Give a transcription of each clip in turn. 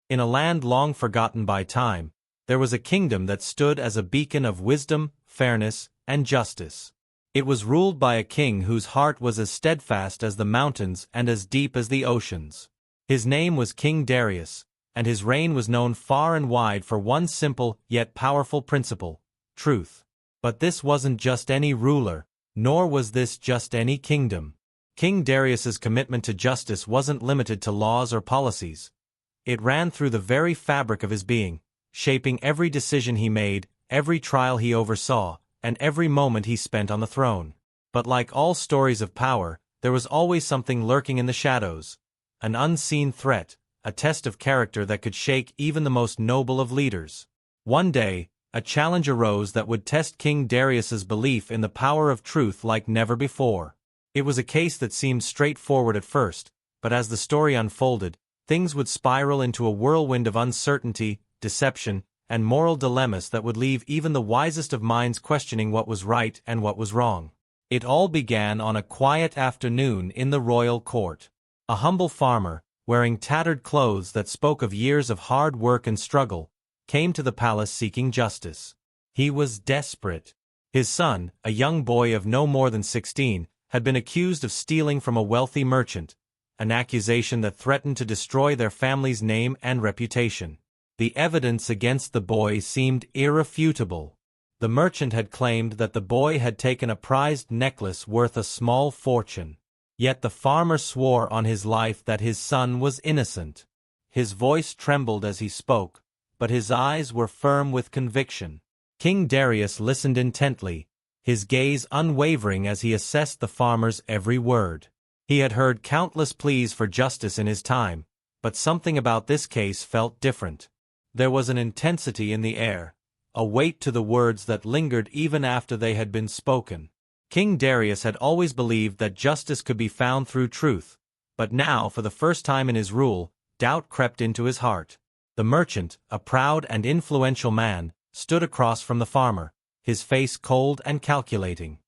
In a land long forgotten by time, there was a kingdom that stood as a beacon of wisdom, fairness, and justice. It was ruled by a king whose heart was as steadfast as the mountains and as deep as the oceans. His name was King Darius, and his reign was known far and wide for one simple yet powerful principle: truth. But this wasn't just any ruler, nor was this just any kingdom. King Darius's commitment to justice wasn't limited to laws or policies. It ran through the very fabric of his being, shaping every decision he made, every trial he oversaw, and every moment he spent on the throne. But like all stories of power, there was always something lurking in the shadows, an unseen threat, a test of character that could shake even the most noble of leaders. One day, a challenge arose that would test King Darius's belief in the power of truth like never before. It was a case that seemed straightforward at first, but as the story unfolded, things would spiral into a whirlwind of uncertainty, deception, and moral dilemmas that would leave even the wisest of minds questioning what was right and what was wrong. It all began on a quiet afternoon in the royal court. A humble farmer, wearing tattered clothes that spoke of years of hard work and struggle, came to the palace seeking justice. He was desperate. His son, a young boy of no more than 16, had been accused of stealing from a wealthy merchant, an accusation that threatened to destroy their family's name and reputation. The evidence against the boy seemed irrefutable. The merchant had claimed that the boy had taken a prized necklace worth a small fortune. Yet the farmer swore on his life that his son was innocent. His voice trembled as he spoke, but his eyes were firm with conviction. King Darius listened intently, his gaze unwavering as he assessed the farmer's every word. He had heard countless pleas for justice in his time, but something about this case felt different. There was an intensity in the air, a weight to the words that lingered even after they had been spoken. King Darius had always believed that justice could be found through truth, but now, for the first time in his rule, doubt crept into his heart. The merchant, a proud and influential man, stood across from the farmer, his face cold and calculating.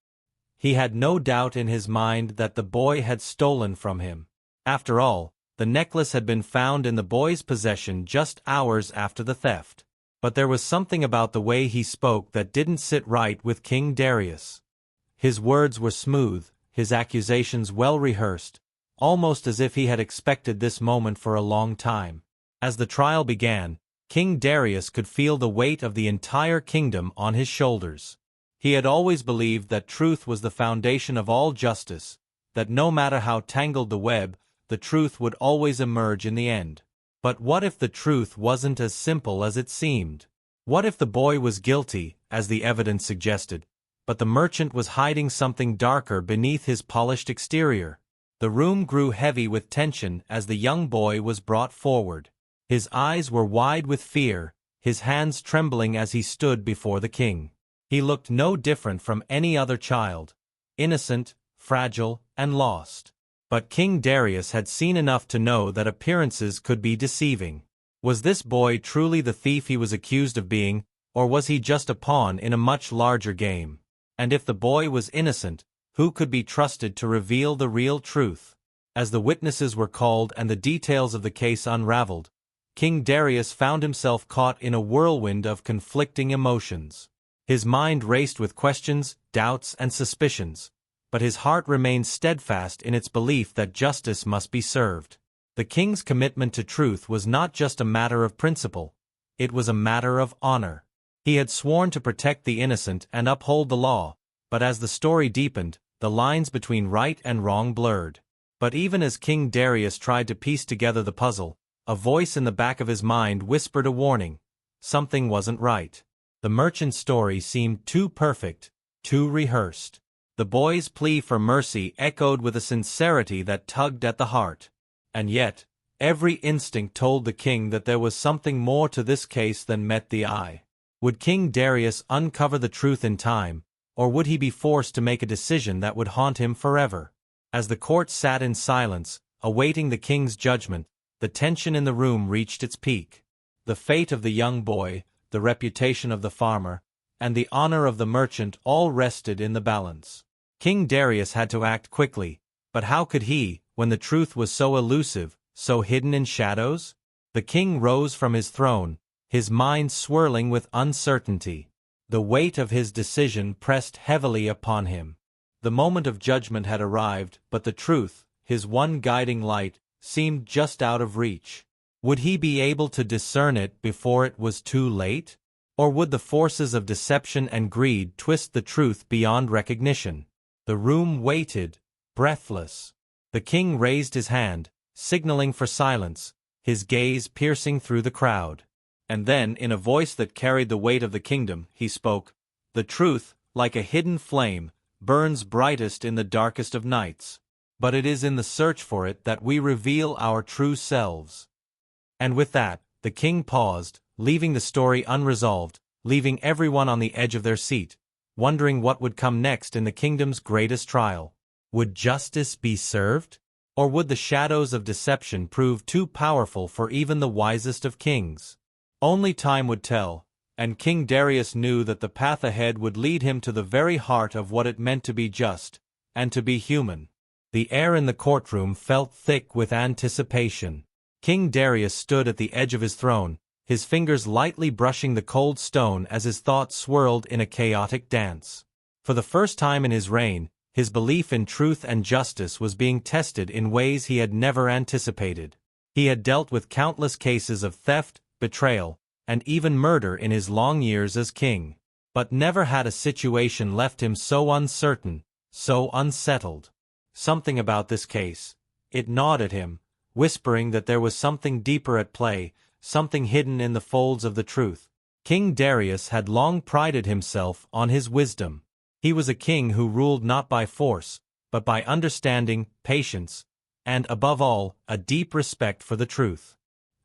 He had no doubt in his mind that the boy had stolen from him. After all, the necklace had been found in the boy's possession just hours after the theft. But there was something about the way he spoke that didn't sit right with King Darius. His words were smooth, his accusations well-rehearsed, almost as if he had expected this moment for a long time. As the trial began, King Darius could feel the weight of the entire kingdom on his shoulders. He had always believed that truth was the foundation of all justice, that no matter how tangled the web, the truth would always emerge in the end. But what if the truth wasn't as simple as it seemed? What if the boy was guilty, as the evidence suggested, but the merchant was hiding something darker beneath his polished exterior? The room grew heavy with tension as the young boy was brought forward. His eyes were wide with fear, his hands trembling as he stood before the king. He looked no different from any other child, innocent, fragile, and lost. But King Darius had seen enough to know that appearances could be deceiving. Was this boy truly the thief he was accused of being, or was he just a pawn in a much larger game? And if the boy was innocent, who could be trusted to reveal the real truth? As the witnesses were called and the details of the case unraveled, King Darius found himself caught in a whirlwind of conflicting emotions. His mind raced with questions, doubts, and suspicions, but his heart remained steadfast in its belief that justice must be served. The king's commitment to truth was not just a matter of principle, it was a matter of honor. He had sworn to protect the innocent and uphold the law, but as the story deepened, the lines between right and wrong blurred. But even as King Darius tried to piece together the puzzle, a voice in the back of his mind whispered a warning. Something wasn't right. The merchant's story seemed too perfect, too rehearsed. The boy's plea for mercy echoed with a sincerity that tugged at the heart. And yet, every instinct told the king that there was something more to this case than met the eye. Would King Darius uncover the truth in time, or would he be forced to make a decision that would haunt him forever? As the court sat in silence, awaiting the king's judgment, the tension in the room reached its peak. The fate of the young boy, the reputation of the farmer, and the honor of the merchant all rested in the balance. King Darius had to act quickly, but how could he, when the truth was so elusive, so hidden in shadows? The king rose from his throne, his mind swirling with uncertainty. The weight of his decision pressed heavily upon him. The moment of judgment had arrived, but the truth, his one guiding light, seemed just out of reach. Would he be able to discern it before it was too late? Or would the forces of deception and greed twist the truth beyond recognition? The room waited, breathless. The king raised his hand, signaling for silence, his gaze piercing through the crowd. And then, in a voice that carried the weight of the kingdom, he spoke, "The truth, like a hidden flame, burns brightest in the darkest of nights. But it is in the search for it that we reveal our true selves." And with that, the king paused, leaving the story unresolved, leaving everyone on the edge of their seat, wondering what would come next in the kingdom's greatest trial. Would justice be served? Or would the shadows of deception prove too powerful for even the wisest of kings? Only time would tell, and King Darius knew that the path ahead would lead him to the very heart of what it meant to be just, and to be human. The air in the courtroom felt thick with anticipation. King Darius stood at the edge of his throne, his fingers lightly brushing the cold stone as his thoughts swirled in a chaotic dance. For the first time in his reign, his belief in truth and justice was being tested in ways he had never anticipated. He had dealt with countless cases of theft, betrayal, and even murder in his long years as king. But never had a situation left him so uncertain, so unsettled. Something about this case, it gnawed at him, whispering that there was something deeper at play, something hidden in the folds of the truth. King Darius had long prided himself on his wisdom. He was a king who ruled not by force, but by understanding, patience, and, above all, a deep respect for the truth.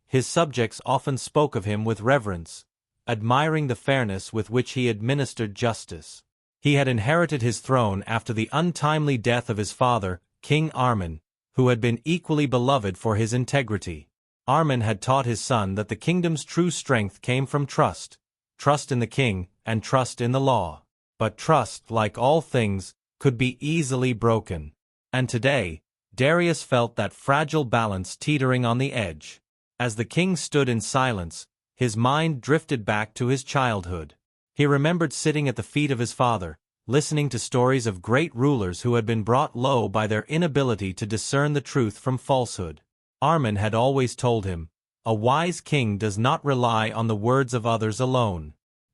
His subjects often spoke of him with reverence, admiring the fairness with which he administered justice. He had inherited his throne after the untimely death of his father, King Armin, who had been equally beloved for his integrity. Armin had taught his son that the kingdom's true strength came from trust, trust in the king, and trust in the law. But trust, like all things, could be easily broken. And today, Darius felt that fragile balance teetering on the edge. As the king stood in silence, his mind drifted back to his childhood. He remembered sitting at the feet of his father, listening to stories of great rulers who had been brought low by their inability to discern the truth from falsehood. Armin had always told him, "A wise king does not rely on the words of others alone.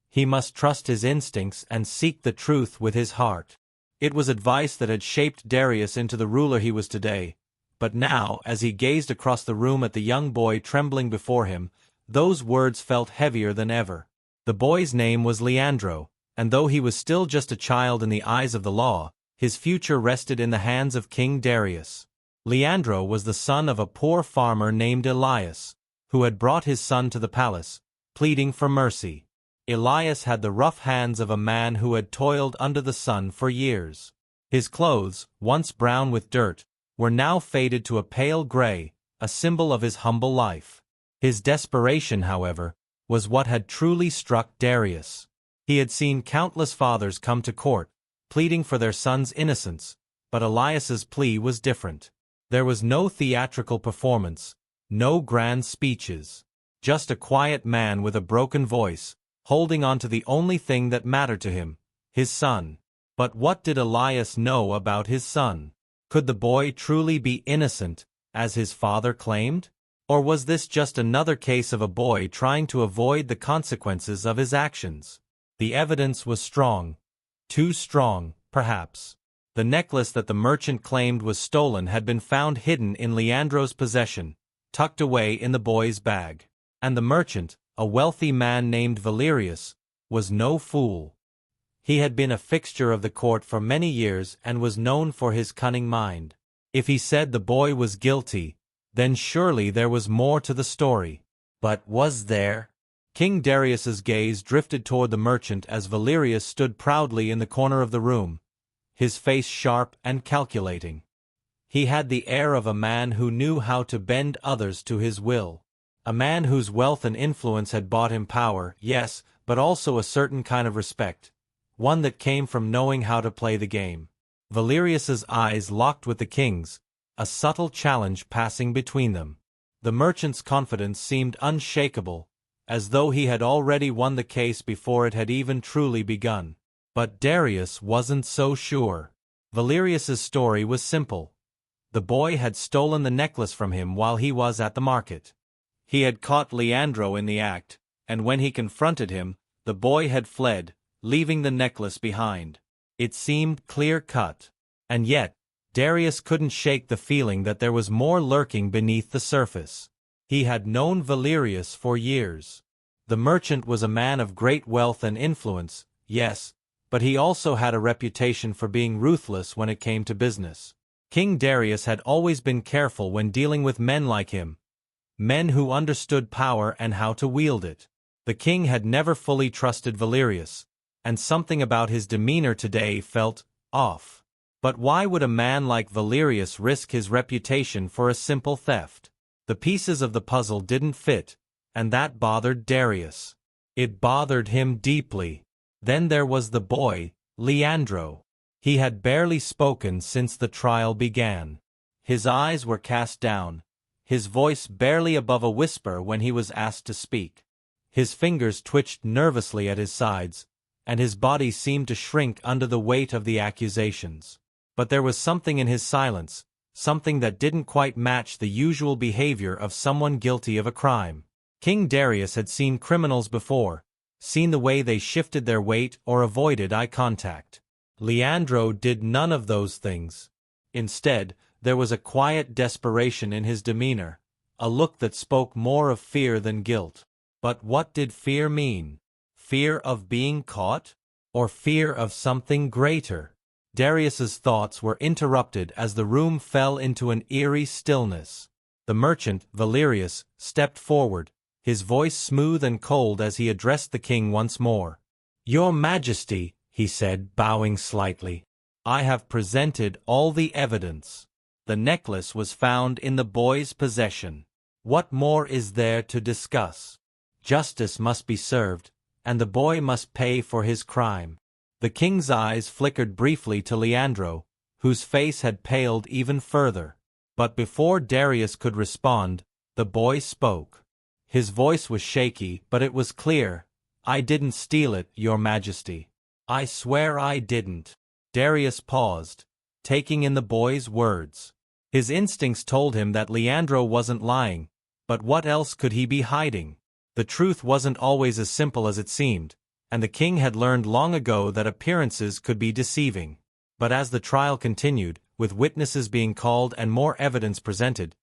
He must trust his instincts and seek the truth with his heart." It was advice that had shaped Darius into the ruler he was today. But now, as he gazed across the room at the young boy trembling before him, those words felt heavier than ever. The boy's name was Leandro, and though he was still just a child in the eyes of the law, his future rested in the hands of King Darius. Leandro was the son of a poor farmer named Elias, who had brought his son to the palace, pleading for mercy. Elias had the rough hands of a man who had toiled under the sun for years. His clothes, once brown with dirt, were now faded to a pale gray, a symbol of his humble life. His desperation, however, was what had truly struck Darius. He had seen countless fathers come to court, pleading for their son's innocence, but Elias's plea was different. There was no theatrical performance, no grand speeches, just a quiet man with a broken voice, holding on to the only thing that mattered to him, his son. But what did Elias know about his son? Could the boy truly be innocent, as his father claimed? Or was this just another case of a boy trying to avoid the consequences of his actions? The evidence was strong. Too strong, perhaps. The necklace that the merchant claimed was stolen had been found hidden in Leandro's possession, tucked away in the boy's bag. And the merchant, a wealthy man named Valerius, was no fool. He had been a fixture of the court for many years and was known for his cunning mind. If he said the boy was guilty, then surely there was more to the story. But was there? King Darius's gaze drifted toward the merchant as Valerius stood proudly in the corner of the room, his face sharp and calculating. He had the air of a man who knew how to bend others to his will. A man whose wealth and influence had bought him power, yes, but also a certain kind of respect, one that came from knowing how to play the game. Valerius's eyes locked with the king's, a subtle challenge passing between them. The merchant's confidence seemed unshakable, as though he had already won the case before it had even truly begun. But Darius wasn't so sure. Valerius's story was simple. The boy had stolen the necklace from him while he was at the market. He had caught Leandro in the act, and when he confronted him, the boy had fled, leaving the necklace behind. It seemed clear-cut. And yet, Darius couldn't shake the feeling that there was more lurking beneath the surface. He had known Valerius for years. The merchant was a man of great wealth and influence, yes, but he also had a reputation for being ruthless when it came to business. King Darius had always been careful when dealing with men like him, men who understood power and how to wield it. The king had never fully trusted Valerius, and something about his demeanor today felt off. But why would a man like Valerius risk his reputation for a simple theft? The pieces of the puzzle didn't fit, and that bothered Darius. It bothered him deeply. Then there was the boy, Leandro. He had barely spoken since the trial began. His eyes were cast down, his voice barely above a whisper when he was asked to speak. His fingers twitched nervously at his sides, and his body seemed to shrink under the weight of the accusations. But there was something in his silence, something that didn't quite match the usual behavior of someone guilty of a crime. King Darius had seen criminals before, seen the way they shifted their weight or avoided eye contact. Leandro did none of those things. Instead, there was a quiet desperation in his demeanor, a look that spoke more of fear than guilt. But what did fear mean? Fear of being caught? Or fear of something greater? Darius's thoughts were interrupted as the room fell into an eerie stillness. The merchant, Valerius, stepped forward, his voice smooth and cold as he addressed the king once more. "Your Majesty," he said, bowing slightly, "I have presented all the evidence. The necklace was found in the boy's possession. What more is there to discuss? Justice must be served, and the boy must pay for his crime." The king's eyes flickered briefly to Leandro, whose face had paled even further. But before Darius could respond, the boy spoke. His voice was shaky, but it was clear. "I didn't steal it, Your Majesty. I swear I didn't." Darius paused, taking in the boy's words. His instincts told him that Leandro wasn't lying, but what else could he be hiding? The truth wasn't always as simple as it seemed, and the king had learned long ago that appearances could be deceiving. But as the trial continued, with witnesses being called and more evidence presented,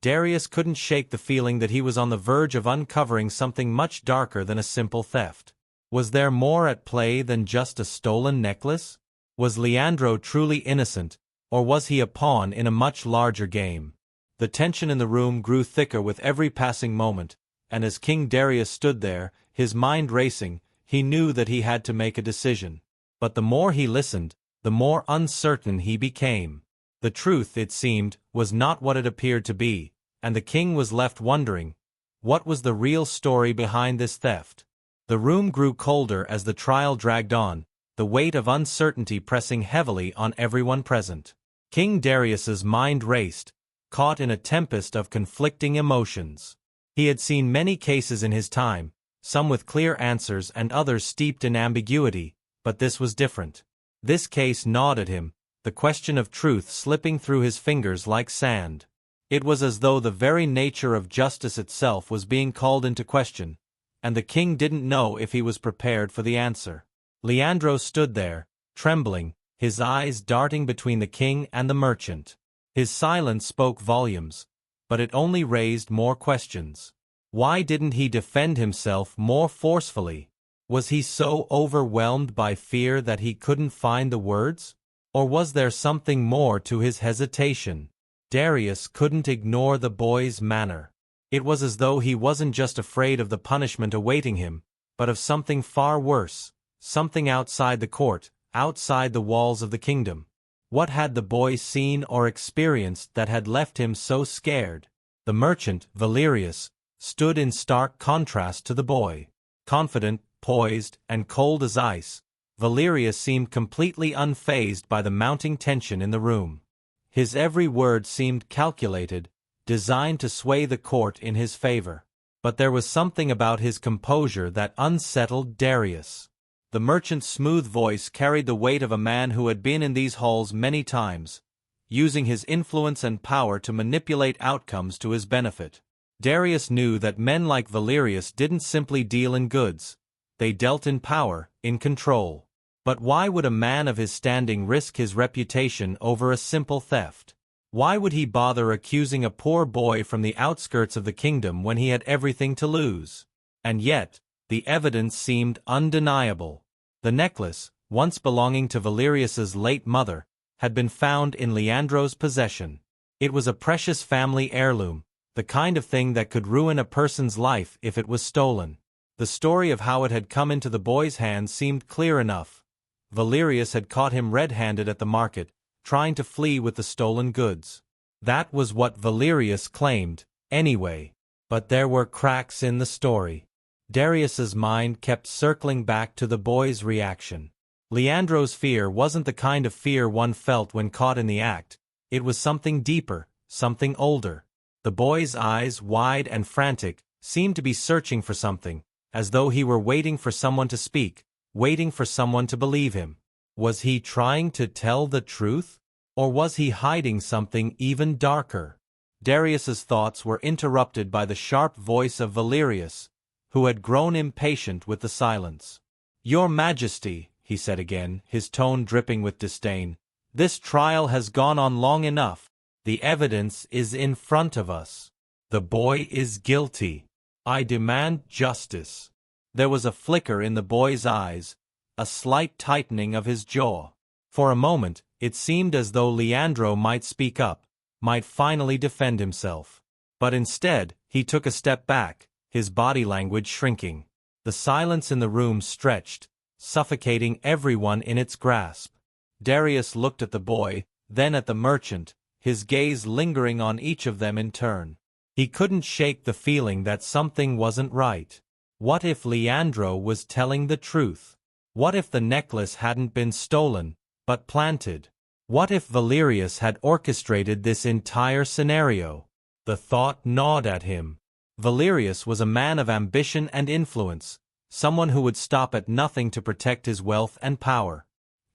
Darius couldn't shake the feeling that he was on the verge of uncovering something much darker than a simple theft. Was there more at play than just a stolen necklace? Was Leandro truly innocent, or was he a pawn in a much larger game? The tension in the room grew thicker with every passing moment, and as King Darius stood there, his mind racing, he knew that he had to make a decision. But the more he listened, the more uncertain he became. The truth, it seemed, was not what it appeared to be, and the king was left wondering, what was the real story behind this theft? The room grew colder as the trial dragged on, the weight of uncertainty pressing heavily on everyone present. King Darius's mind raced, caught in a tempest of conflicting emotions. He had seen many cases in his time, some with clear answers and others steeped in ambiguity, but this was different. This case gnawed at him, the question of truth slipping through his fingers like sand. It was as though the very nature of justice itself was being called into question, and the king didn't know if he was prepared for the answer. Leandro stood there, trembling, his eyes darting between the king and the merchant. His silence spoke volumes, but it only raised more questions. Why didn't he defend himself more forcefully? Was he so overwhelmed by fear that he couldn't find the words? Or was there something more to his hesitation? Darius couldn't ignore the boy's manner. It was as though he wasn't just afraid of the punishment awaiting him, but of something far worse, something outside the court, outside the walls of the kingdom. What had the boy seen or experienced that had left him so scared? The merchant, Valerius, stood in stark contrast to the boy. Confident, poised, and cold as ice, Valerius seemed completely unfazed by the mounting tension in the room. His every word seemed calculated, designed to sway the court in his favor. But there was something about his composure that unsettled Darius. The merchant's smooth voice carried the weight of a man who had been in these halls many times, using his influence and power to manipulate outcomes to his benefit. Darius knew that men like Valerius didn't simply deal in goods, they dealt in power, in control. But why would a man of his standing risk his reputation over a simple theft? Why would he bother accusing a poor boy from the outskirts of the kingdom when he had everything to lose? And yet, the evidence seemed undeniable. The necklace, once belonging to Valerius's late mother, had been found in Leandro's possession. It was a precious family heirloom, the kind of thing that could ruin a person's life if it was stolen. The story of how it had come into the boy's hands seemed clear enough. Valerius had caught him red-handed at the market, trying to flee with the stolen goods. That was what Valerius claimed, anyway. But there were cracks in the story. Darius's mind kept circling back to the boy's reaction. Leandro's fear wasn't the kind of fear one felt when caught in the act. It was something deeper, something older. The boy's eyes, wide and frantic, seemed to be searching for something, as though he were waiting for someone to speak, waiting for someone to believe him. Was he trying to tell the truth? Or was he hiding something even darker? Darius's thoughts were interrupted by the sharp voice of Valerius, who had grown impatient with the silence. "Your Majesty," he said again, his tone dripping with disdain, "this trial has gone on long enough. The evidence is in front of us. The boy is guilty. I demand justice." There was a flicker in the boy's eyes, a slight tightening of his jaw. For a moment, it seemed as though Leandro might speak up, might finally defend himself. But instead, he took a step back, his body language shrinking. The silence in the room stretched, suffocating everyone in its grasp. Darius looked at the boy, then at the merchant, his gaze lingering on each of them in turn. He couldn't shake the feeling that something wasn't right. What if Leandro was telling the truth? What if the necklace hadn't been stolen, but planted? What if Valerius had orchestrated this entire scenario? The thought gnawed at him. Valerius was a man of ambition and influence, someone who would stop at nothing to protect his wealth and power.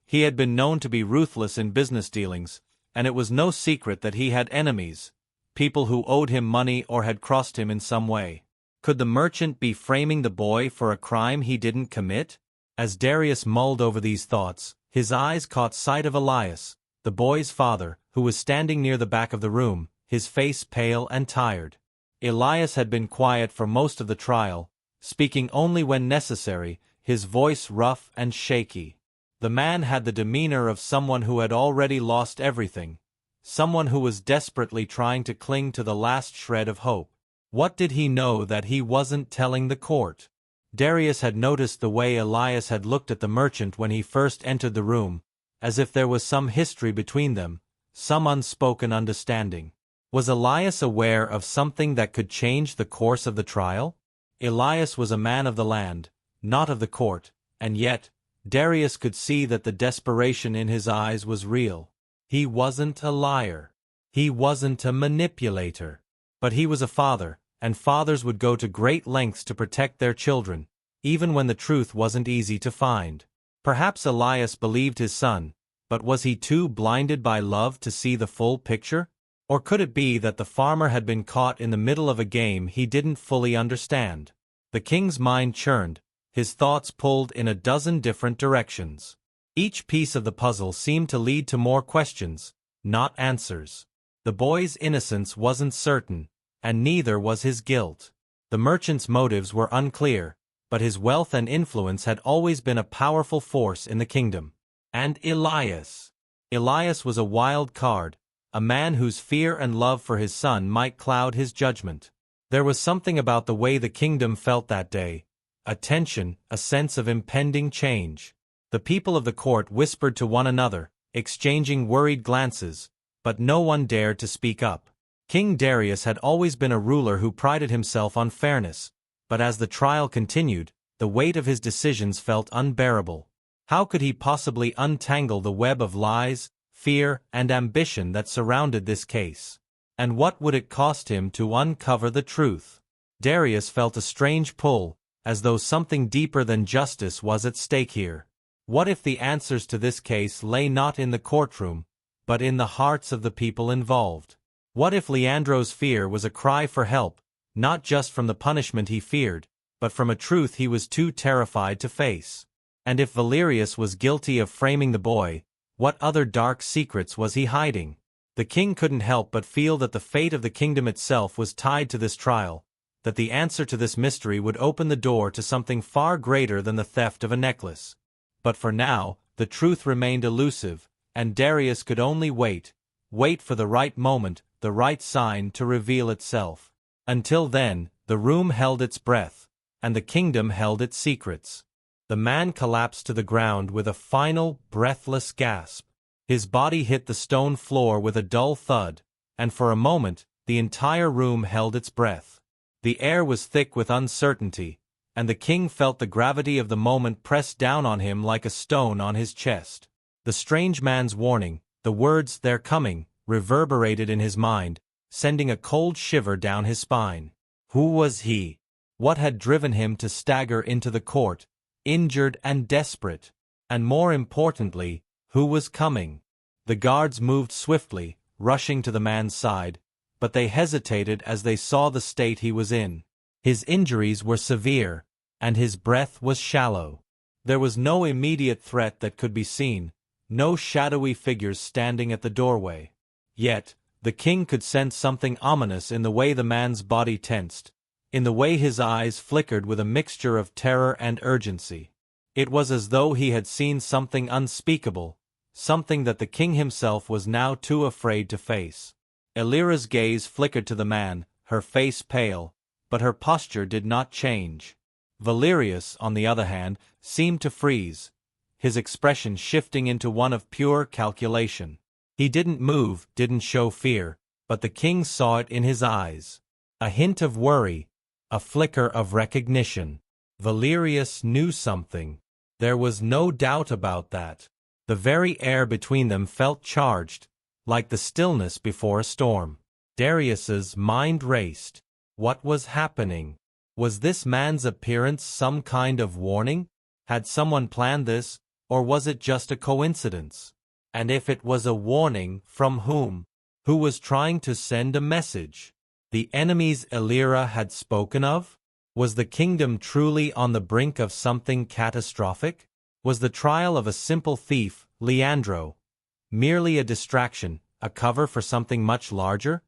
He had been known to be ruthless in business dealings, and it was no secret that he had enemies, people who owed him money or had crossed him in some way. Could the merchant be framing the boy for a crime he didn't commit? As Darius mulled over these thoughts, his eyes caught sight of Elias, the boy's father, who was standing near the back of the room, his face pale and tired. Elias had been quiet for most of the trial, speaking only when necessary, his voice rough and shaky. The man had the demeanor of someone who had already lost everything, someone who was desperately trying to cling to the last shred of hope. What did he know that he wasn't telling the court? Darius had noticed the way Elias had looked at the merchant when he first entered the room, as if there was some history between them, some unspoken understanding. Was Elias aware of something that could change the course of the trial? Elias was a man of the land, not of the court, and yet, Darius could see that the desperation in his eyes was real. He wasn't a liar. He wasn't a manipulator. But he was a father, and fathers would go to great lengths to protect their children, even when the truth wasn't easy to find. Perhaps Elias believed his son, but was he too blinded by love to see the full picture? Or could it be that the farmer had been caught in the middle of a game he didn't fully understand? The king's mind churned, his thoughts pulled in a dozen different directions. Each piece of the puzzle seemed to lead to more questions, not answers. The boy's innocence wasn't certain, and neither was his guilt. The merchant's motives were unclear, but his wealth and influence had always been a powerful force in the kingdom. And Elias. Elias was a wild card, a man whose fear and love for his son might cloud his judgment. There was something about the way the kingdom felt that day, a tension, a sense of impending change. The people of the court whispered to one another, exchanging worried glances, but no one dared to speak up. King Darius had always been a ruler who prided himself on fairness, but as the trial continued, the weight of his decisions felt unbearable. How could he possibly untangle the web of lies, fear, and ambition that surrounded this case? And what would it cost him to uncover the truth? Darius felt a strange pull, as though something deeper than justice was at stake here. What if the answers to this case lay not in the courtroom, but in the hearts of the people involved? What if Leandro's fear was a cry for help, not just from the punishment he feared, but from a truth he was too terrified to face? And if Valerius was guilty of framing the boy, what other dark secrets was he hiding? The king couldn't help but feel that the fate of the kingdom itself was tied to this trial, that the answer to this mystery would open the door to something far greater than the theft of a necklace. But for now, the truth remained elusive, and Darius could only wait for the right moment, the right sign to reveal itself. Until then, the room held its breath, and the kingdom held its secrets. The man collapsed to the ground with a final, breathless gasp. His body hit the stone floor with a dull thud, and for a moment, the entire room held its breath. The air was thick with uncertainty, and the king felt the gravity of the moment press down on him like a stone on his chest. The strange man's warning, the words "they're coming," reverberated in his mind, sending a cold shiver down his spine. Who was he? What had driven him to stagger into the court, injured and desperate? And more importantly, who was coming? The guards moved swiftly, rushing to the man's side, but they hesitated as they saw the state he was in. His injuries were severe, and his breath was shallow. There was no immediate threat that could be seen, no shadowy figures standing at the doorway. Yet, the king could sense something ominous in the way the man's body tensed, in the way his eyes flickered with a mixture of terror and urgency. It was as though he had seen something unspeakable, something that the king himself was now too afraid to face. Elira's gaze flickered to the man, her face pale, but her posture did not change. Valerius, on the other hand, seemed to freeze, his expression shifting into one of pure calculation. He didn't move, didn't show fear, but the king saw it in his eyes. A hint of worry, a flicker of recognition. Valerius knew something. There was no doubt about that. The very air between them felt charged, like the stillness before a storm. Darius's mind raced. What was happening? Was this man's appearance some kind of warning? Had someone planned this, or was it just a coincidence? And if it was a warning, from whom? Who was trying to send a message? The enemies Elira had spoken of? Was the kingdom truly on the brink of something catastrophic? Was the trial of a simple thief, Leandro, merely a distraction, a cover for something much larger?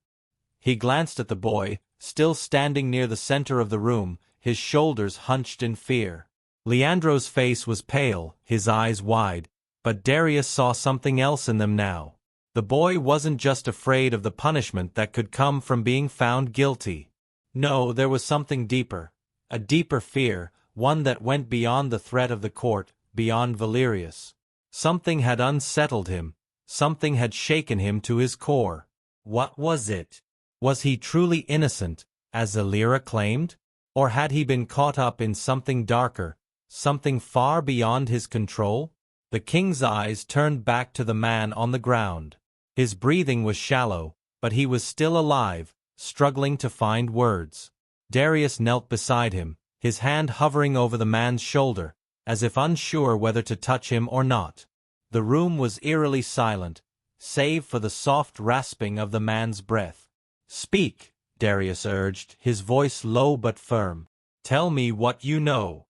He glanced at the boy, still standing near the center of the room, his shoulders hunched in fear. Leandro's face was pale, his eyes wide, but Darius saw something else in them now. The boy wasn't just afraid of the punishment that could come from being found guilty. No, there was something deeper, a deeper fear, one that went beyond the threat of the court, beyond Valerius. Something had unsettled him, something had shaken him to his core. What was it? Was he truly innocent, as Elira claimed? Or had he been caught up in something darker, something far beyond his control? The king's eyes turned back to the man on the ground. His breathing was shallow, but he was still alive, struggling to find words. Darius knelt beside him, his hand hovering over the man's shoulder, as if unsure whether to touch him or not. The room was eerily silent, save for the soft rasping of the man's breath. "Speak," Darius urged, his voice low but firm. "Tell me what you know."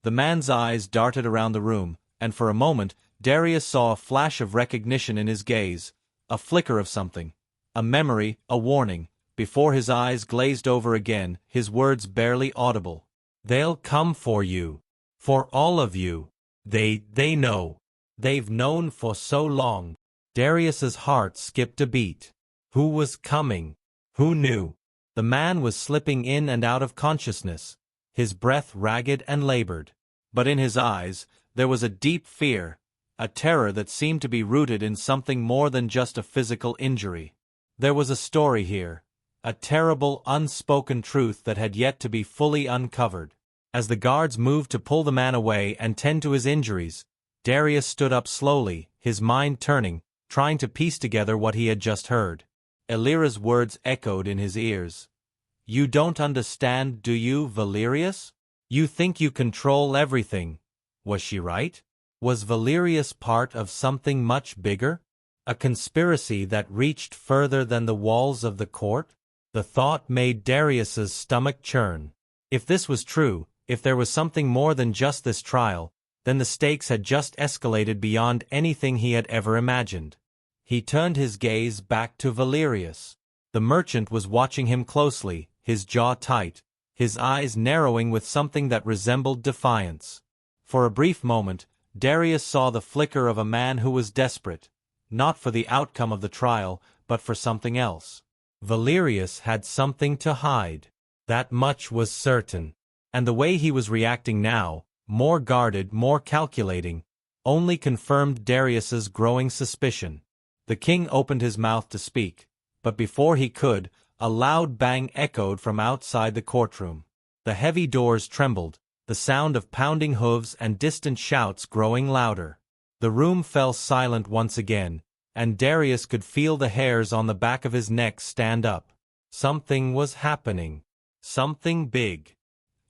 The man's eyes darted around the room, and for a moment, Darius saw a flash of recognition in his gaze, a flicker of something, a memory, a warning, before his eyes glazed over again, his words barely audible. "They'll come for you. For all of you. They know. They've known for so long." Darius's heart skipped a beat. Who was coming? Who knew? The man was slipping in and out of consciousness, his breath ragged and labored. But in his eyes, there was a deep fear, a terror that seemed to be rooted in something more than just a physical injury. There was a story here, a terrible, unspoken truth that had yet to be fully uncovered. As the guards moved to pull the man away and tend to his injuries, Darius stood up slowly, his mind turning, trying to piece together what he had just heard. Elira's words echoed in his ears. "You don't understand, do you, Valerius? You think you control everything." Was she right? Was Valerius part of something much bigger? A conspiracy that reached further than the walls of the court? The thought made Darius's stomach churn. If this was true, if there was something more than just this trial, then the stakes had just escalated beyond anything he had ever imagined. He turned his gaze back to Valerius. The merchant was watching him closely, his jaw tight, his eyes narrowing with something that resembled defiance. For a brief moment, Darius saw the flicker of a man who was desperate, not for the outcome of the trial, but for something else. Valerius had something to hide. That much was certain. And the way he was reacting now, more guarded, more calculating, only confirmed Darius's growing suspicion. The king opened his mouth to speak, but before he could, a loud bang echoed from outside the courtroom. The heavy doors trembled, the sound of pounding hooves and distant shouts growing louder. The room fell silent once again, and Darius could feel the hairs on the back of his neck stand up. Something was happening. Something big.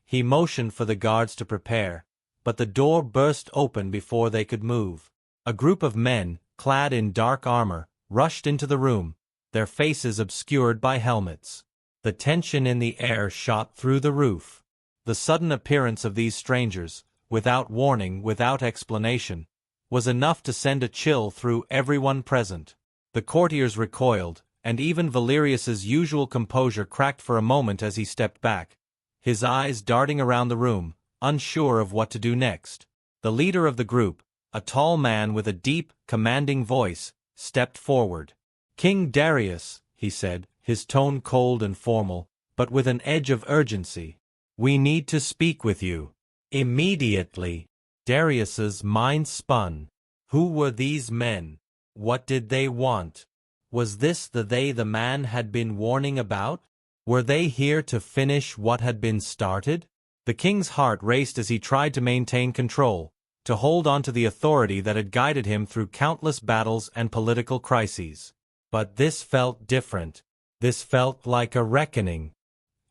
He motioned for the guards to prepare, but the door burst open before they could move. A group of men, clad in dark armor, rushed into the room, their faces obscured by helmets. The tension in the air shot through the roof. The sudden appearance of these strangers, without warning, without explanation, was enough to send a chill through everyone present. The courtiers recoiled, and even Valerius's usual composure cracked for a moment as he stepped back, his eyes darting around the room, unsure of what to do next. The leader of the group, a tall man with a deep, commanding voice, stepped forward. "King Darius," he said, his tone cold and formal, but with an edge of urgency, "we need to speak with you. Immediately." Darius's mind spun. Who were these men? What did they want? Was this the they the man had been warning about? Were they here to finish what had been started? The king's heart raced as he tried to maintain control, to hold on to the authority that had guided him through countless battles and political crises. But this felt different. This felt like a reckoning.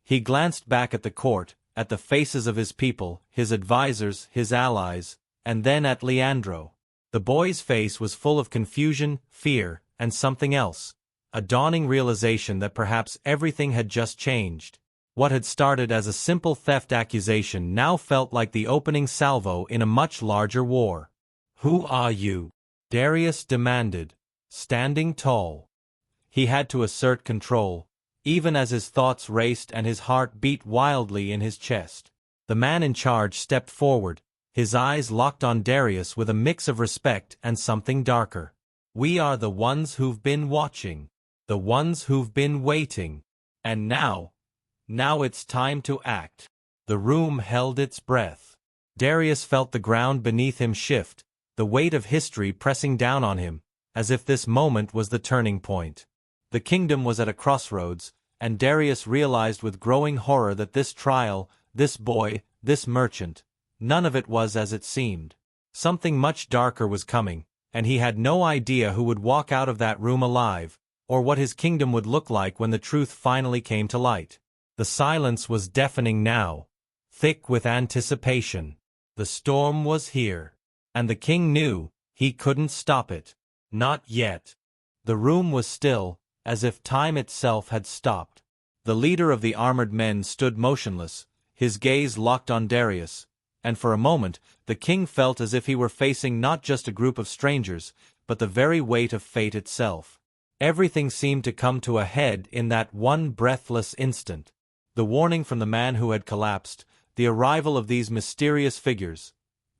He glanced back at the court, at the faces of his people, his advisors, his allies, and then at Leandro. The boy's face was full of confusion, fear, and something else, a dawning realization that perhaps everything had just changed. What had started as a simple theft accusation now felt like the opening salvo in a much larger war. "Who are you?" Darius demanded, standing tall. He had to assert control, even as his thoughts raced and his heart beat wildly in his chest. The man in charge stepped forward, his eyes locked on Darius with a mix of respect and something darker. "We are the ones who've been watching, the ones who've been waiting. And now it's time to act." The room held its breath. Darius felt the ground beneath him shift, the weight of history pressing down on him, as if this moment was the turning point. The kingdom was at a crossroads, and Darius realized with growing horror that this trial, this boy, this merchant, none of it was as it seemed. Something much darker was coming, and he had no idea who would walk out of that room alive, or what his kingdom would look like when the truth finally came to light. The silence was deafening now, thick with anticipation. The storm was here, and the king knew he couldn't stop it. Not yet. The room was still, as if time itself had stopped. The leader of the armored men stood motionless, his gaze locked on Darius, and for a moment the king felt as if he were facing not just a group of strangers, but the very weight of fate itself. Everything seemed to come to a head in that one breathless instant. The warning from the man who had collapsed, the arrival of these mysterious figures.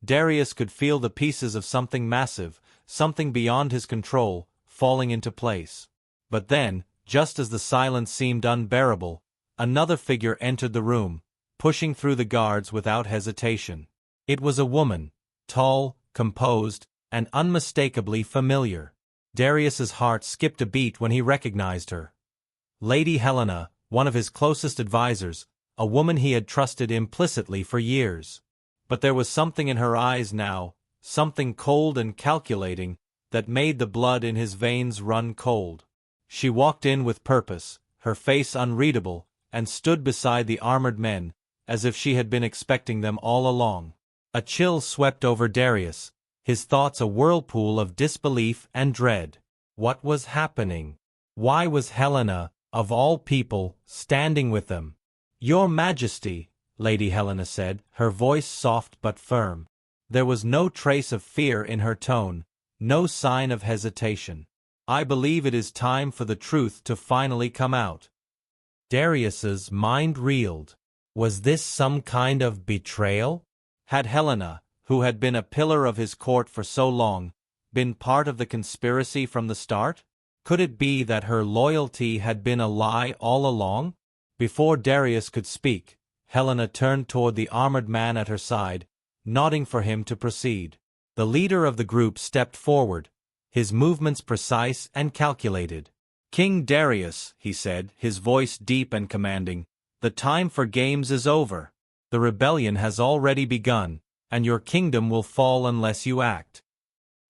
Darius could feel the pieces of something massive, something beyond his control, falling into place. But then, just as the silence seemed unbearable, another figure entered the room, pushing through the guards without hesitation. It was a woman, tall, composed, and unmistakably familiar. Darius's heart skipped a beat when he recognized her. Lady Helena, one of his closest advisors, a woman he had trusted implicitly for years. But there was something in her eyes now, something cold and calculating, that made the blood in his veins run cold. She walked in with purpose, her face unreadable, and stood beside the armored men, as if she had been expecting them all along. A chill swept over Darius, his thoughts a whirlpool of disbelief and dread. What was happening? Why was Helena, of all people, standing with them? "Your Majesty," Lady Helena said, her voice soft but firm. There was no trace of fear in her tone, no sign of hesitation. "I believe it is time for the truth to finally come out." Darius's mind reeled. Was this some kind of betrayal? Had Helena, who had been a pillar of his court for so long, been part of the conspiracy from the start? Could it be that her loyalty had been a lie all along? Before Darius could speak, Helena turned toward the armored man at her side, nodding for him to proceed. The leader of the group stepped forward, his movements precise and calculated. "King Darius," he said, his voice deep and commanding, "the time for games is over. The rebellion has already begun, and your kingdom will fall unless you act."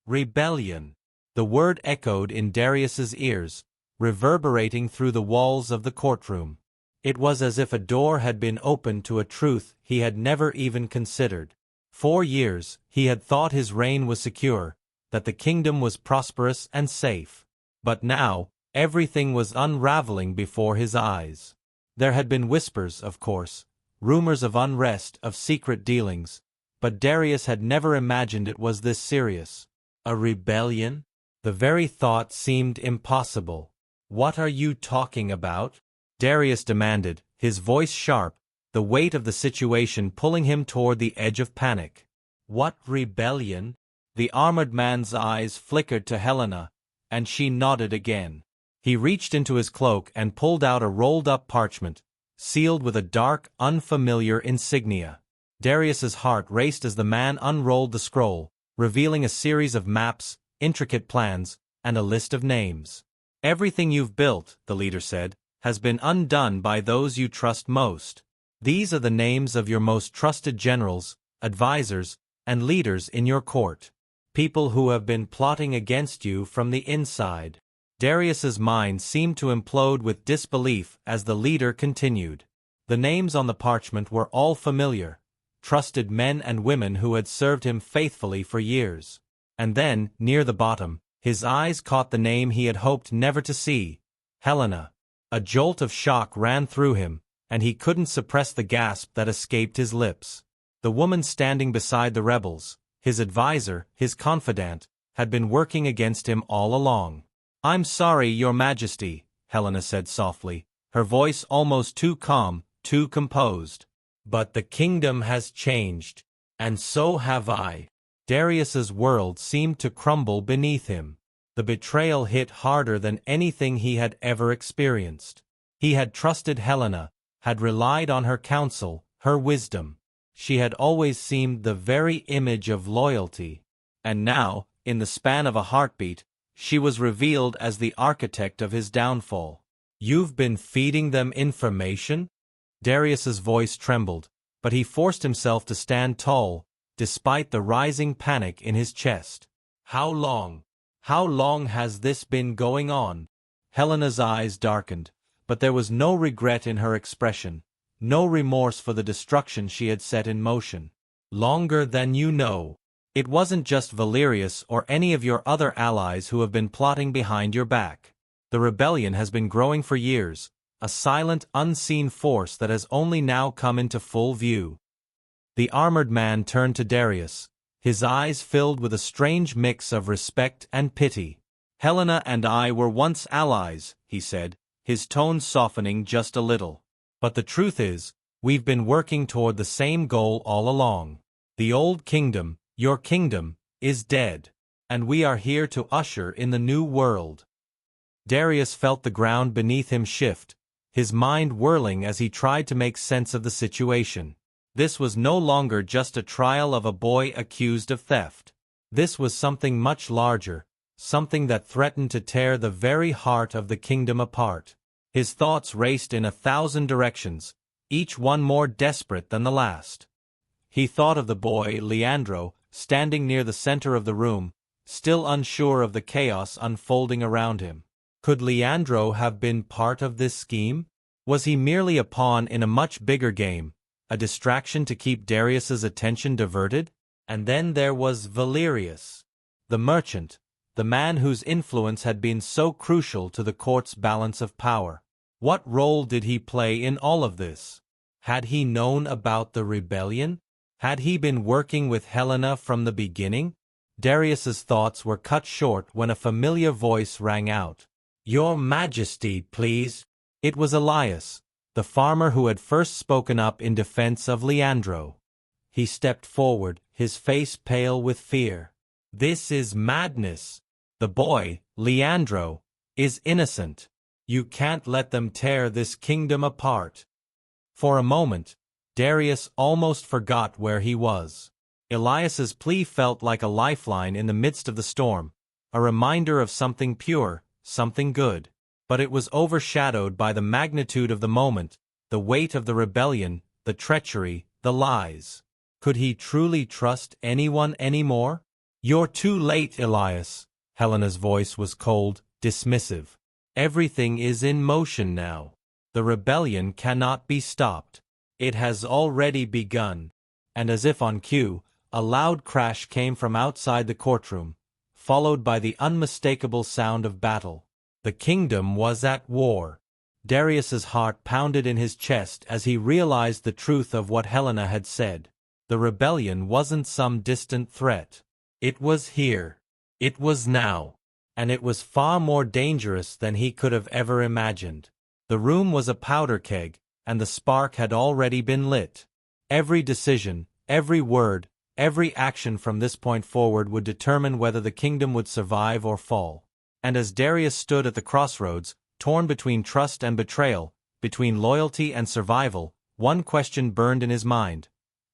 Rebellion. The word echoed in Darius's ears, reverberating through the walls of the courtroom. It was as if a door had been opened to a truth he had never even considered. For years, he had thought his reign was secure, that the kingdom was prosperous and safe. But now, everything was unraveling before his eyes. There had been whispers, of course, rumors of unrest, of secret dealings, but Darius had never imagined it was this serious. A rebellion? The very thought seemed impossible. "What are you talking about?" Darius demanded, his voice sharp, the weight of the situation pulling him toward the edge of panic. "What rebellion?" The armored man's eyes flickered to Helena, and she nodded again. He reached into his cloak and pulled out a rolled-up parchment, sealed with a dark, unfamiliar insignia. Darius's heart raced as the man unrolled the scroll, revealing a series of maps, intricate plans, and a list of names. "Everything you've built," the leader said, "has been undone by those you trust most. These are the names of your most trusted generals, advisors, and leaders in your court. People who have been plotting against you from the inside." Darius's mind seemed to implode with disbelief as the leader continued. The names on the parchment were all familiar, trusted men and women who had served him faithfully for years. And then, near the bottom, his eyes caught the name he had hoped never to see, Helena. A jolt of shock ran through him, and he couldn't suppress the gasp that escaped his lips. The woman standing beside the rebels, his advisor, his confidant, had been working against him all along. "I'm sorry, Your Majesty," Helena said softly, her voice almost too calm, too composed. "But the kingdom has changed, and so have I." Darius's world seemed to crumble beneath him. The betrayal hit harder than anything he had ever experienced. He had trusted Helena, had relied on her counsel, her wisdom. She had always seemed the very image of loyalty. And now, in the span of a heartbeat, she was revealed as the architect of his downfall. "You've been feeding them information?" Darius's voice trembled, but he forced himself to stand tall, despite the rising panic in his chest. "How long? How long has this been going on?" Helena's eyes darkened, but there was no regret in her expression, no remorse for the destruction she had set in motion. "Longer than you know. It wasn't just Valerius or any of your other allies who have been plotting behind your back. The rebellion has been growing for years, a silent, unseen force that has only now come into full view." The armored man turned to Darius, his eyes filled with a strange mix of respect and pity. "Helena and I were once allies," he said, his tone softening just a little. "But the truth is, we've been working toward the same goal all along. The old kingdom, your kingdom, is dead, and we are here to usher in the new world." Darius felt the ground beneath him shift, his mind whirling as he tried to make sense of the situation. This was no longer just a trial of a boy accused of theft. This was something much larger, something that threatened to tear the very heart of the kingdom apart. His thoughts raced in 1,000 directions, each one more desperate than the last. He thought of the boy, Leandro, standing near the center of the room, still unsure of the chaos unfolding around him. Could Leandro have been part of this scheme? Was he merely a pawn in a much bigger game, a distraction to keep Darius's attention diverted? And then there was Valerius, the merchant, the man whose influence had been so crucial to the court's balance of power. What role did he play in all of this? Had he known about the rebellion? Had he been working with Helena from the beginning? Darius's thoughts were cut short when a familiar voice rang out. "Your Majesty, please." It was Elias, the farmer who had first spoken up in defense of Leandro. He stepped forward, his face pale with fear. "This is madness. The boy, Leandro, is innocent. You can't let them tear this kingdom apart." For a moment, Darius almost forgot where he was. Elias's plea felt like a lifeline in the midst of the storm, a reminder of something pure, something good. But it was overshadowed by the magnitude of the moment, the weight of the rebellion, the treachery, the lies. Could he truly trust anyone anymore? "You're too late, Elias." Helena's voice was cold, dismissive. "Everything is in motion now. The rebellion cannot be stopped. It has already begun." And as if on cue, a loud crash came from outside the courtroom, followed by the unmistakable sound of battle. The kingdom was at war. Darius's heart pounded in his chest as he realized the truth of what Helena had said. The rebellion wasn't some distant threat. It was here. It was now. And it was far more dangerous than he could have ever imagined. The room was a powder keg, and the spark had already been lit. Every decision, every word, every action from this point forward would determine whether the kingdom would survive or fall. And as Darius stood at the crossroads, torn between trust and betrayal, between loyalty and survival, one question burned in his mind.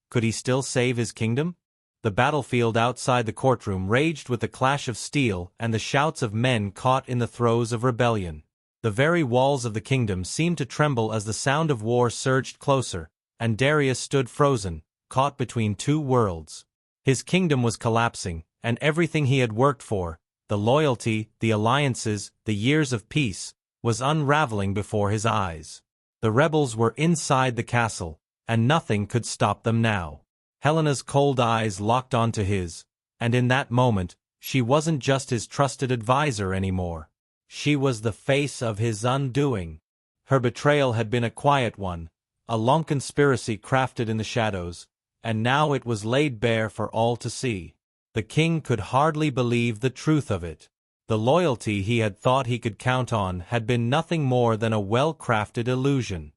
Could he still save his kingdom? The battlefield outside the courtroom raged with the clash of steel and the shouts of men caught in the throes of rebellion. The very walls of the kingdom seemed to tremble as the sound of war surged closer, and Darius stood frozen, caught between two worlds. His kingdom was collapsing, and everything he had worked for, the loyalty, the alliances, the years of peace, was unraveling before his eyes. The rebels were inside the castle, and nothing could stop them now. Helena's cold eyes locked onto his, and in that moment, she wasn't just his trusted advisor anymore. She was the face of his undoing. Her betrayal had been a quiet one, a long conspiracy crafted in the shadows, and now it was laid bare for all to see. The king could hardly believe the truth of it. The loyalty he had thought he could count on had been nothing more than a well-crafted illusion.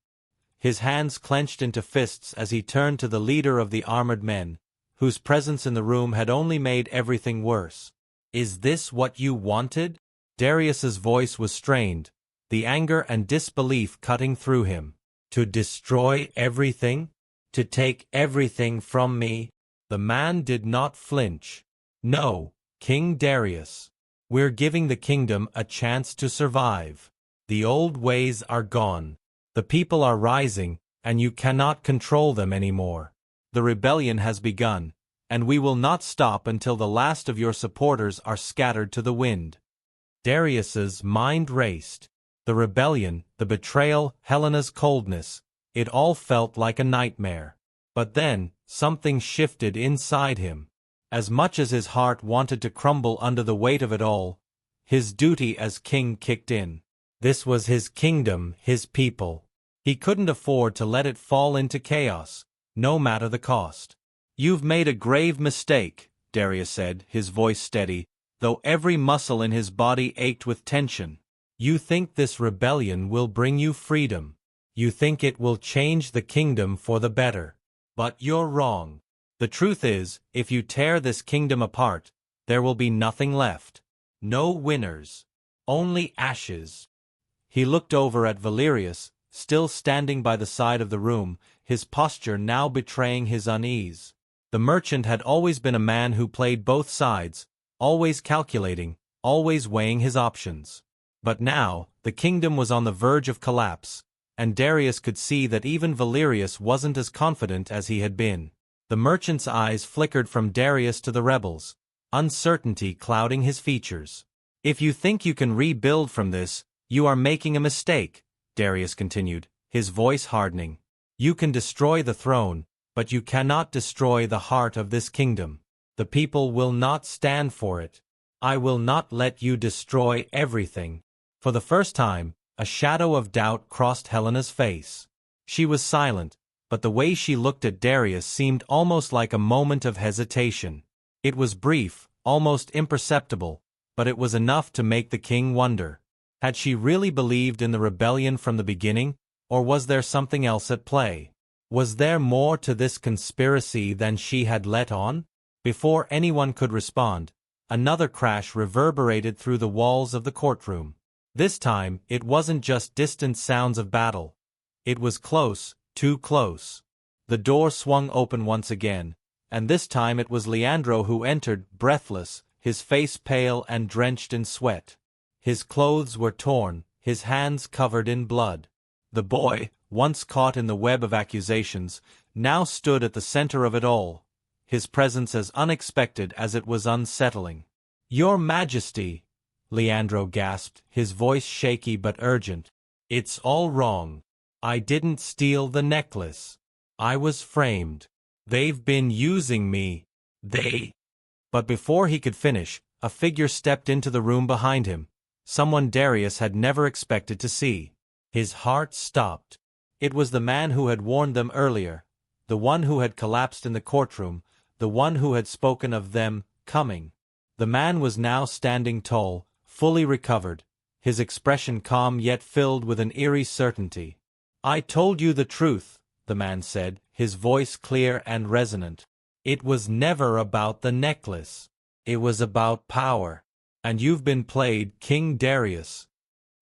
His hands clenched into fists as he turned to the leader of the armored men, whose presence in the room had only made everything worse. "Is this what you wanted?" Darius's voice was strained, the anger and disbelief cutting through him. "To destroy everything? To take everything from me?" The man did not flinch. "No, King Darius. We're giving the kingdom a chance to survive. The old ways are gone. The people are rising, and you cannot control them anymore. The rebellion has begun, and we will not stop until the last of your supporters are scattered to the wind." Darius's mind raced. The rebellion, the betrayal, Helena's coldness, it all felt like a nightmare. But then, something shifted inside him. As much as his heart wanted to crumble under the weight of it all, his duty as king kicked in. This was his kingdom, his people. He couldn't afford to let it fall into chaos, no matter the cost. "You've made a grave mistake," Darius said, his voice steady, though every muscle in his body ached with tension. "You think this rebellion will bring you freedom. You think it will change the kingdom for the better. But you're wrong. The truth is, if you tear this kingdom apart, there will be nothing left. No winners. Only ashes." He looked over at Valerius, still standing by the side of the room, his posture now betraying his unease. The merchant had always been a man who played both sides, always calculating, always weighing his options. But now, the kingdom was on the verge of collapse, and Darius could see that even Valerius wasn't as confident as he had been. The merchant's eyes flickered from Darius to the rebels, uncertainty clouding his features. If you think you can rebuild from this, you are making a mistake, Darius continued, his voice hardening. You can destroy the throne, but you cannot destroy the heart of this kingdom. The people will not stand for it. I will not let you destroy everything. For the first time, a shadow of doubt crossed Helena's face. She was silent, but the way she looked at Darius seemed almost like a moment of hesitation. It was brief, almost imperceptible, but it was enough to make the king wonder. Had she really believed in the rebellion from the beginning, or was there something else at play? Was there more to this conspiracy than she had let on? Before anyone could respond, another crash reverberated through the walls of the courtroom. This time, it wasn't just distant sounds of battle. It was close, too close. The door swung open once again, and this time it was Leandro who entered, breathless, his face pale and drenched in sweat. His clothes were torn, his hands covered in blood. The boy, once caught in the web of accusations, now stood at the center of it all, his presence as unexpected as it was unsettling. "Your Majesty," Leandro gasped, his voice shaky but urgent. "It's all wrong. I didn't steal the necklace. I was framed. They've been using me. They—" But before he could finish, a figure stepped into the room behind him, someone Darius had never expected to see. His heart stopped. It was the man who had warned them earlier, the one who had collapsed in the courtroom, the one who had spoken of them coming. The man was now standing tall, fully recovered, his expression calm yet filled with an eerie certainty. "I told you the truth," the man said, his voice clear and resonant. "It was never about the necklace. It was about power. And you've been played, King Darius."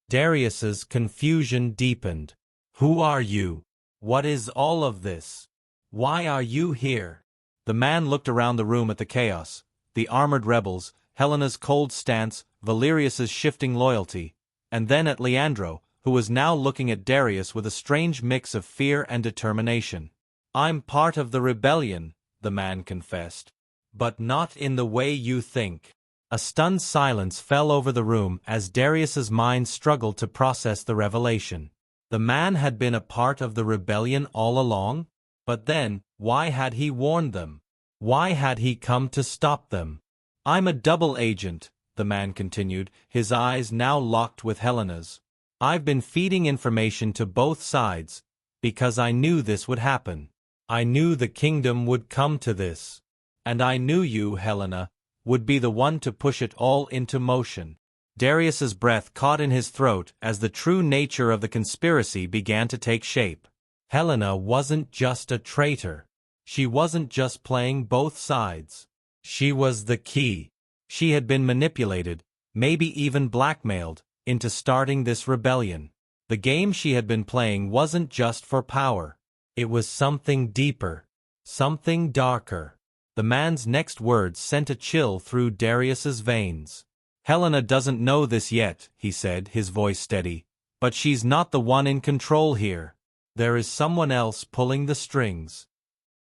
Darius's confusion deepened. "Who are you? What is all of this? Why are you here?" The man looked around the room at the chaos, the armored rebels, Helena's cold stance, Valerius's shifting loyalty, and then at Leandro, who was now looking at Darius with a strange mix of fear and determination. "I'm part of the rebellion," the man confessed. "But not in the way you think." A stunned silence fell over the room as Darius's mind struggled to process the revelation. The man had been a part of the rebellion all along? But then, why had he warned them? Why had he come to stop them? "I'm a double agent," the man continued, his eyes now locked with Helena's. "I've been feeding information to both sides, because I knew this would happen. I knew the kingdom would come to this. And I knew you, Helena, would be the one to push it all into motion." Darius's breath caught in his throat as the true nature of the conspiracy began to take shape. Helena wasn't just a traitor. She wasn't just playing both sides. She was the key. She had been manipulated, maybe even blackmailed, into starting this rebellion. The game she had been playing wasn't just for power. It was something deeper, something darker. The man's next words sent a chill through Darius's veins. "Helena doesn't know this yet," he said, his voice steady. "But she's not the one in control here. There is someone else pulling the strings."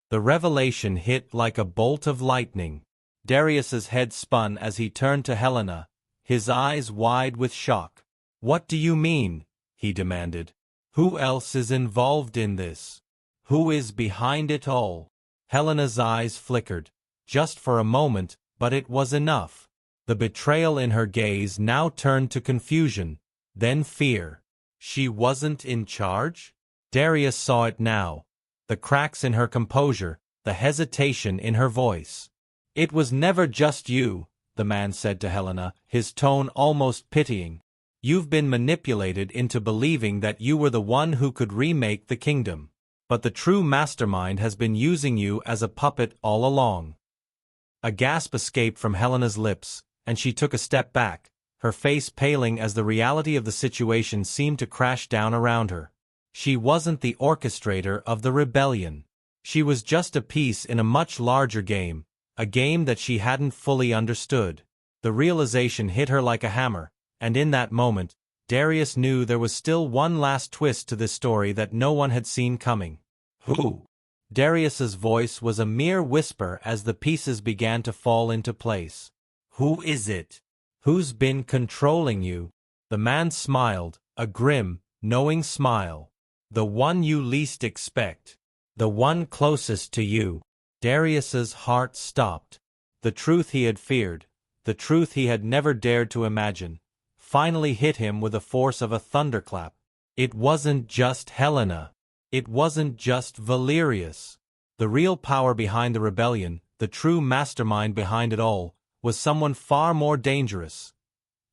The revelation hit like a bolt of lightning. Darius's head spun as he turned to Helena, his eyes wide with shock. "What do you mean?" he demanded. "Who else is involved in this? Who is behind it all?" Helena's eyes flickered, just for a moment, but it was enough. The betrayal in her gaze now turned to confusion, then fear. She wasn't in charge? Darius saw it now. The cracks in her composure, the hesitation in her voice. "It was never just you," the man said to Helena, his tone almost pitying. "You've been manipulated into believing that you were the one who could remake the kingdom. But the true mastermind has been using you as a puppet all along." A gasp escaped from Helena's lips, and she took a step back, her face paling as the reality of the situation seemed to crash down around her. She wasn't the orchestrator of the rebellion. She was just a piece in a much larger game, a game that she hadn't fully understood. The realization hit her like a hammer, and in that moment, Darius knew there was still one last twist to this story that no one had seen coming. "Who?" Darius's voice was a mere whisper as the pieces began to fall into place. "Who is it? Who's been controlling you? The man smiled, a grim, knowing smile. The one you least expect. The one closest to you. Darius's heart stopped. The truth he had feared, the truth he had never dared to imagine, finally hit him with the force of a thunderclap. It wasn't just Helena. It wasn't just Valerius. The real power behind the rebellion, the true mastermind behind it all, was someone far more dangerous.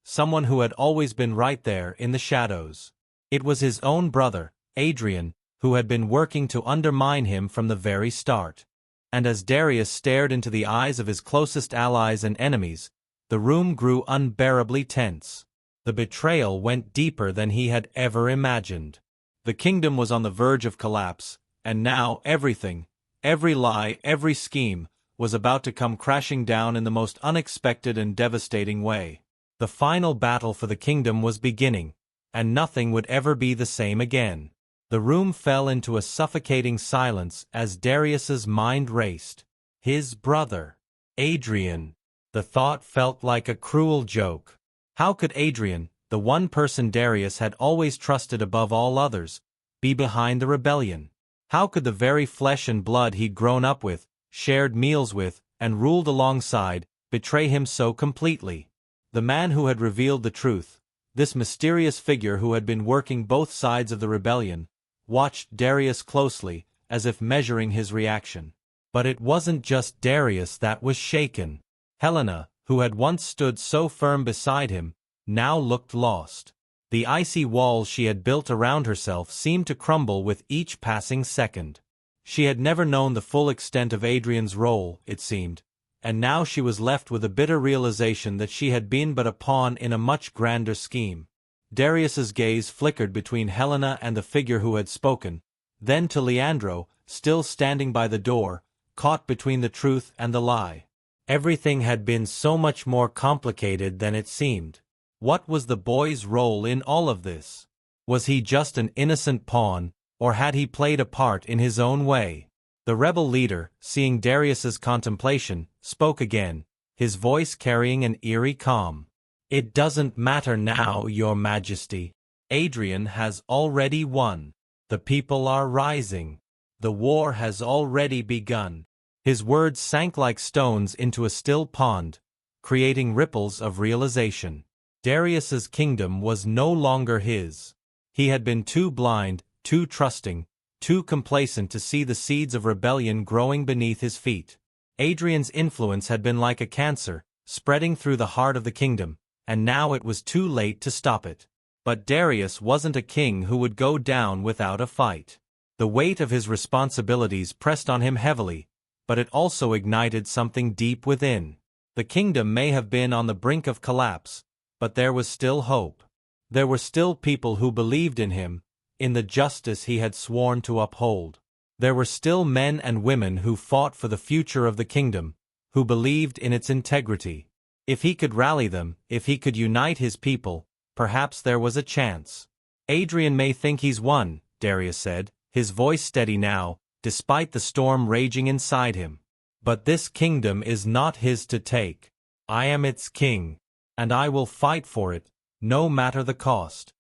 Someone who had always been right there in the shadows. It was his own brother, Adrian, who had been working to undermine him from the very start. And as Darius stared into the eyes of his closest allies and enemies, the room grew unbearably tense. The betrayal went deeper than he had ever imagined. The kingdom was on the verge of collapse, and now everything, every lie, every scheme, was about to come crashing down in the most unexpected and devastating way. The final battle for the kingdom was beginning, and nothing would ever be the same again. The room fell into a suffocating silence as Darius's mind raced. His brother, Adrian. The thought felt like a cruel joke. How could Adrian, the one person Darius had always trusted above all others, be behind the rebellion? How could the very flesh and blood he'd grown up with, shared meals with, and ruled alongside, betray him so completely? The man who had revealed the truth, this mysterious figure who had been working both sides of the rebellion, watched Darius closely, as if measuring his reaction. But it wasn't just Darius that was shaken. Helena, who had once stood so firm beside him, now looked lost. The icy walls she had built around herself seemed to crumble with each passing second. She had never known the full extent of Adrian's role, it seemed, and now she was left with a bitter realization that she had been but a pawn in a much grander scheme. Darius's gaze flickered between Helena and the figure who had spoken, then to Leandro, still standing by the door, caught between the truth and the lie. Everything had been so much more complicated than it seemed. What was the boy's role in all of this? Was he just an innocent pawn, or had he played a part in his own way? The rebel leader, seeing Darius's contemplation, spoke again, his voice carrying an eerie calm. "It doesn't matter now, Your Majesty. Adrian has already won. The people are rising. The war has already begun." His words sank like stones into a still pond, creating ripples of realization. Darius's kingdom was no longer his. He had been too blind, too trusting, too complacent to see the seeds of rebellion growing beneath his feet. Adrian's influence had been like a cancer, spreading through the heart of the kingdom, and now it was too late to stop it. But Darius wasn't a king who would go down without a fight. The weight of his responsibilities pressed on him heavily, but it also ignited something deep within. The kingdom may have been on the brink of collapse, but there was still hope. There were still people who believed in him, in the justice he had sworn to uphold. There were still men and women who fought for the future of the kingdom, who believed in its integrity. If he could rally them, if he could unite his people, perhaps there was a chance. "Adrian may think he's won," Darius said, his voice steady now, despite the storm raging inside him. "But this kingdom is not his to take. I am its king, and I will fight for it, no matter the cost."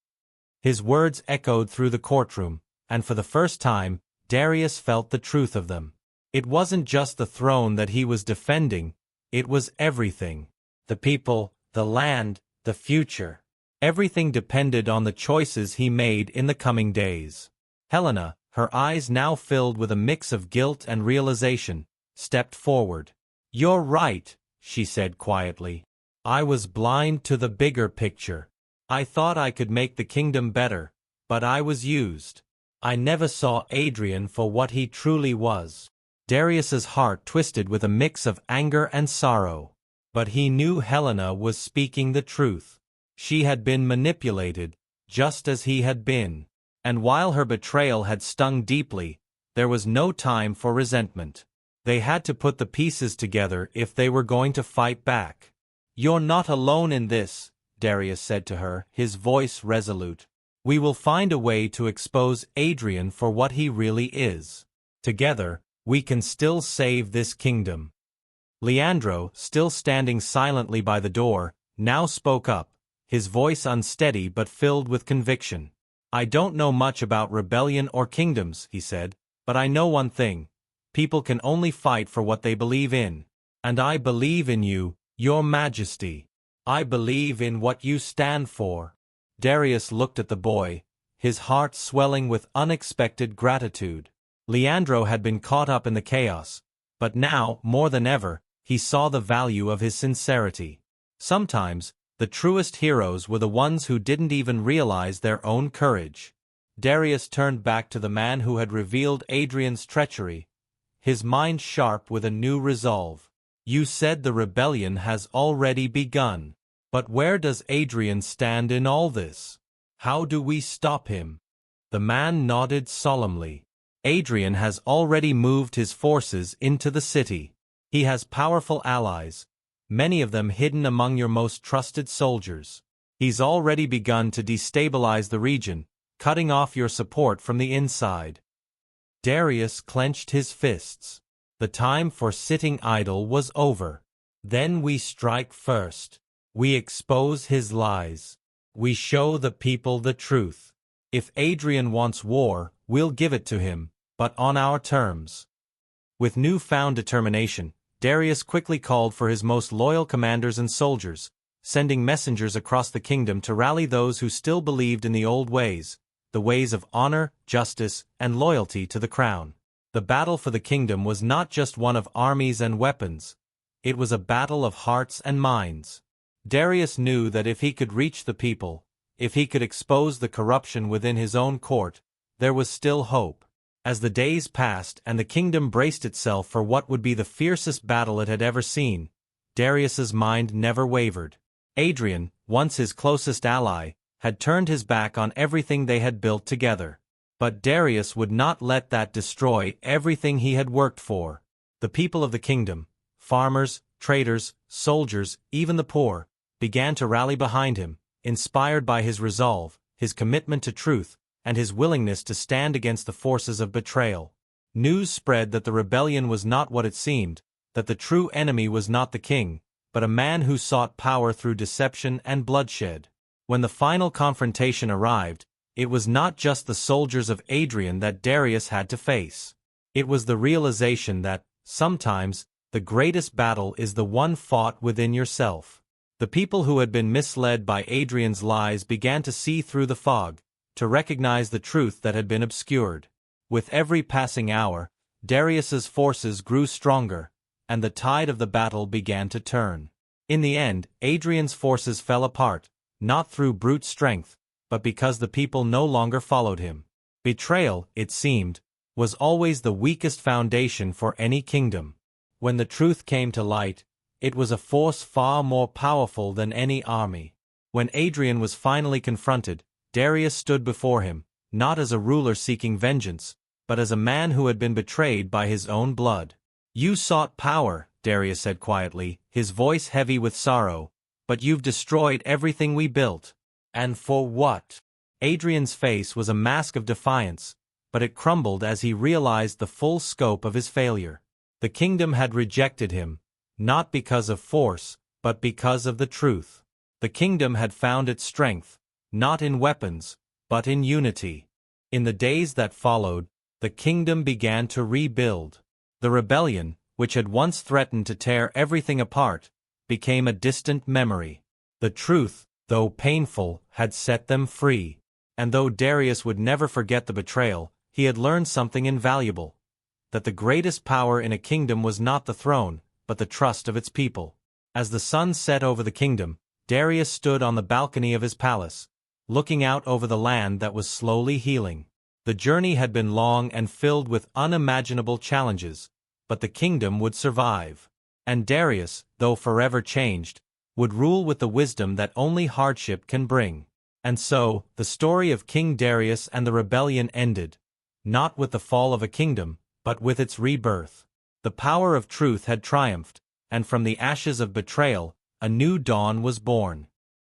His words echoed through the courtroom, and for the first time, Darius felt the truth of them. It wasn't just the throne that he was defending, it was everything. The people, the land, the future. Everything depended on the choices he made in the coming days. Helena, her eyes now filled with a mix of guilt and realization, stepped forward. "You're right," she said quietly. "I was blind to the bigger picture. I thought I could make the kingdom better, but I was used. I never saw Adrian for what he truly was." Darius's heart twisted with a mix of anger and sorrow. But he knew Helena was speaking the truth. She had been manipulated, just as he had been. And while her betrayal had stung deeply, there was no time for resentment. They had to put the pieces together if they were going to fight back. "You're not alone in this," Darius said to her, his voice resolute. "We will find a way to expose Adrian for what he really is. Together, we can still save this kingdom." Leandro, still standing silently by the door, now spoke up, his voice unsteady but filled with conviction. "I don't know much about rebellion or kingdoms," he said, "but I know one thing. People can only fight for what they believe in. And I believe in you, Your Majesty. I believe in what you stand for." Darius looked at the boy, his heart swelling with unexpected gratitude. Leandro had been caught up in the chaos, but now, more than ever, he saw the value of his sincerity. Sometimes, the truest heroes were the ones who didn't even realize their own courage. Darius turned back to the man who had revealed Adrian's treachery, his mind sharp with a new resolve. "You said the rebellion has already begun. But where does Adrian stand in all this? How do we stop him?" The man nodded solemnly. "Adrian has already moved his forces into the city. He has powerful allies, many of them hidden among your most trusted soldiers. He's already begun to destabilize the region, cutting off your support from the inside." Darius clenched his fists. The time for sitting idle was over. "Then we strike first. We expose his lies. We show the people the truth. If Adrian wants war, we'll give it to him, but on our terms." With newfound determination, Darius quickly called for his most loyal commanders and soldiers, sending messengers across the kingdom to rally those who still believed in the old ways, the ways of honor, justice, and loyalty to the crown. The battle for the kingdom was not just one of armies and weapons. It was a battle of hearts and minds. Darius knew that if he could reach the people, if he could expose the corruption within his own court, there was still hope. As the days passed and the kingdom braced itself for what would be the fiercest battle it had ever seen, Darius's mind never wavered. Adrian, once his closest ally, had turned his back on everything they had built together. But Darius would not let that destroy everything he had worked for. The people of the kingdom, farmers, traders, soldiers, even the poor, began to rally behind him, inspired by his resolve, his commitment to truth, and his willingness to stand against the forces of betrayal. News spread that the rebellion was not what it seemed, that the true enemy was not the king, but a man who sought power through deception and bloodshed. When the final confrontation arrived, it was not just the soldiers of Adrian that Darius had to face. It was the realization that, sometimes, the greatest battle is the one fought within yourself. The people who had been misled by Adrian's lies began to see through the fog, to recognize the truth that had been obscured. With every passing hour, Darius's forces grew stronger, and the tide of the battle began to turn. In the end, Adrian's forces fell apart, not through brute strength, but because the people no longer followed him. Betrayal, it seemed, was always the weakest foundation for any kingdom. When the truth came to light, it was a force far more powerful than any army. When Adrian was finally confronted, Darius stood before him, not as a ruler seeking vengeance, but as a man who had been betrayed by his own blood. "You sought power," Darius said quietly, his voice heavy with sorrow, "but you've destroyed everything we built. And for what?" Adrian's face was a mask of defiance, but it crumbled as he realized the full scope of his failure. The kingdom had rejected him, not because of force, but because of the truth. The kingdom had found its strength, not in weapons, but in unity. In the days that followed, the kingdom began to rebuild. The rebellion, which had once threatened to tear everything apart, became a distant memory. The truth, though painful, had set them free. And though Darius would never forget the betrayal, he had learned something invaluable: that the greatest power in a kingdom was not the throne, but the trust of its people. As the sun set over the kingdom, Darius stood on the balcony of his palace, looking out over the land that was slowly healing. The journey had been long and filled with unimaginable challenges, but the kingdom would survive. And Darius, though forever changed, would rule with the wisdom that only hardship can bring. And so, the story of King Darius and the rebellion ended, not with the fall of a kingdom, but with its rebirth. The power of truth had triumphed, and from the ashes of betrayal, a new dawn was born.